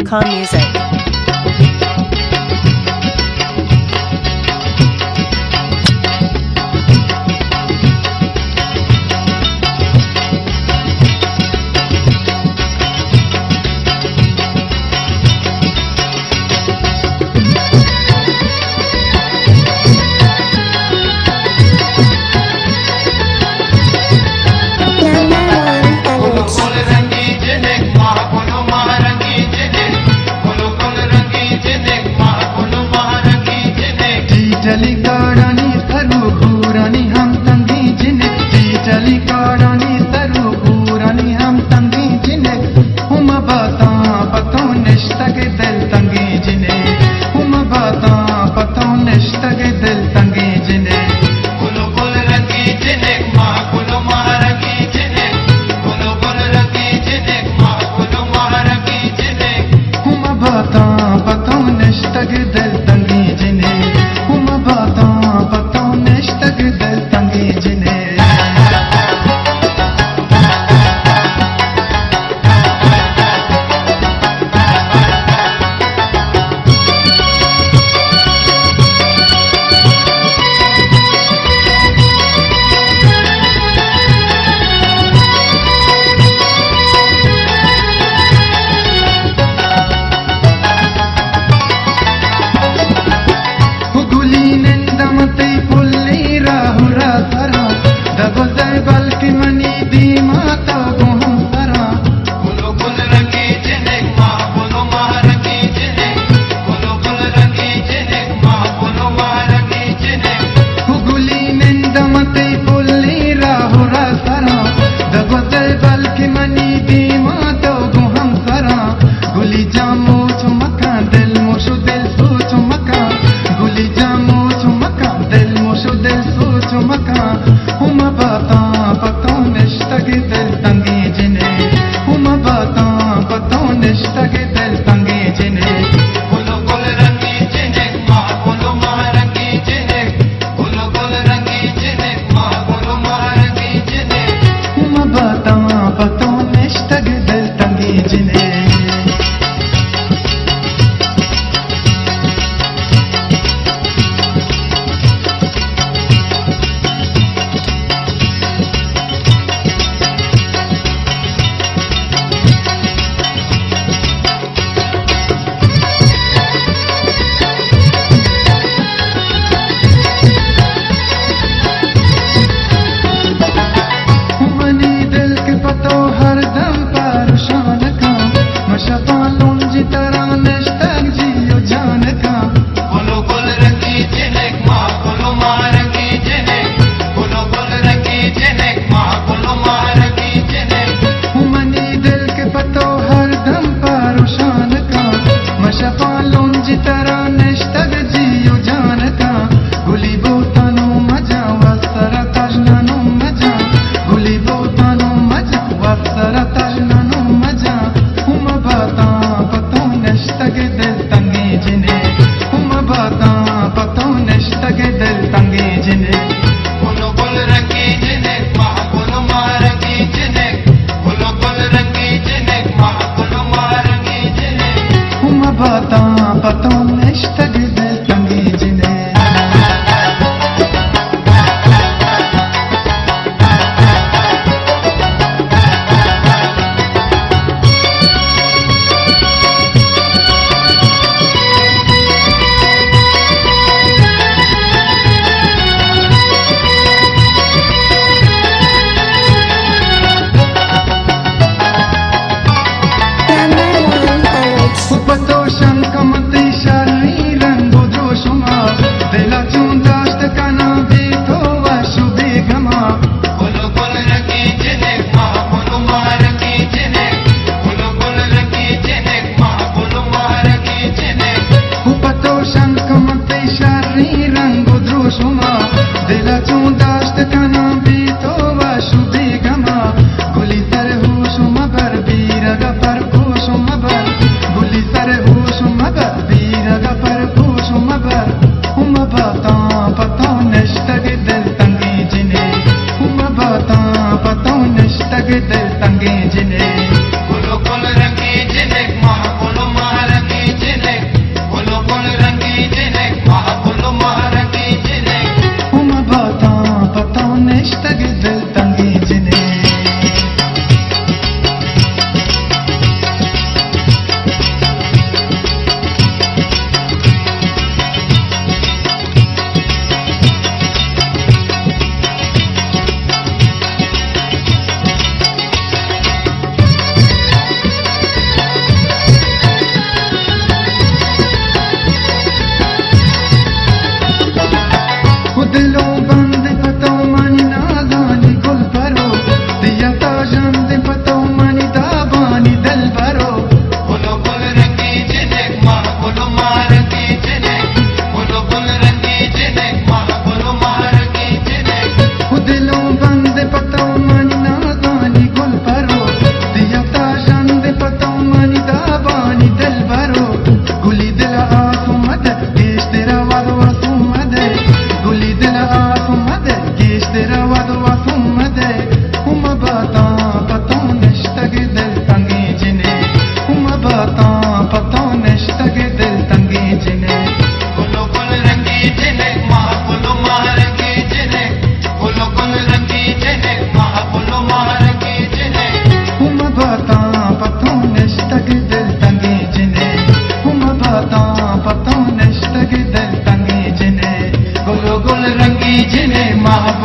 Con Music. चली काड़ानी तरु पूरानी हम तंगी जिने चली काड़ानी तरु पूरानी हम तंगी जिने हम बाता पतों निष्ठा के दिल तंगी जिने हम बाता पतों निष्ठा के दिल तंगी जिने कुलो कुल रंगी जिने माँ कुलो महारंगी जिने कुलो कुल रंगी जिने माँ कुलो महारंगी जिने हम बाता पतों निष्ठा के दिल तंगी जिने बाता पतों निष्ठा के दिल तंगी जिने बल्कि मनी दी माता हम तरा कुलो कुल रंगी जिने माँ कुलो महारंगी जिने कुलो कुल रंगी जिने माँ कुलो महारंगी जिने गुली निंदमते पुल्ली राहुरा सरा दगोते बल्कि मनी दी माता हम तरा गुली जामो चुमका दिल मोशु दिल सो चुमका गुली जामो चुमका दिल मोशु दिल सो चुमका हम बाता पतों निष्ठा के दिल तंगी जिने हम बाता पतों निष्ठा के दिल तंगी जिने कुलो कुल रंगी जिने माँ कुलो महारंगी जिने कुलो कुल रंगी जिने माँ कुलो महारंगी जिने हम बाता पतों निष्ठा के दिल तंगी जिने कुलो कुल रंगी जिने माँ कुलो महारंगी जिने कुलो कुल रंगी जिने माँ कुलो महारंगी जिने मनी दिल के पतो हर दम परेशान का मशफा लुंजी तरह निष्ठग जियो जान का गुली बोतानो मजा वसरा तजनानो मजा गुली बोतानो मजा वसरा तजनानो मजा हम बाता पतो निष्ठग दिल तंगी जिने हम बाता पतो निष्ठग दिल तंगी जिने कुलो कुल रंगी जिने माँ कुलो महारंगी जिने कुलो कुल रंगी जिने माँ कुलो महारंगी जिने हम बाता पतो निष्ठा के दिल तंगी जिने उपतो शंकमति शरीर के दिल तंगी जिन्हें गुल गुल रंगी जिन्हें महबूब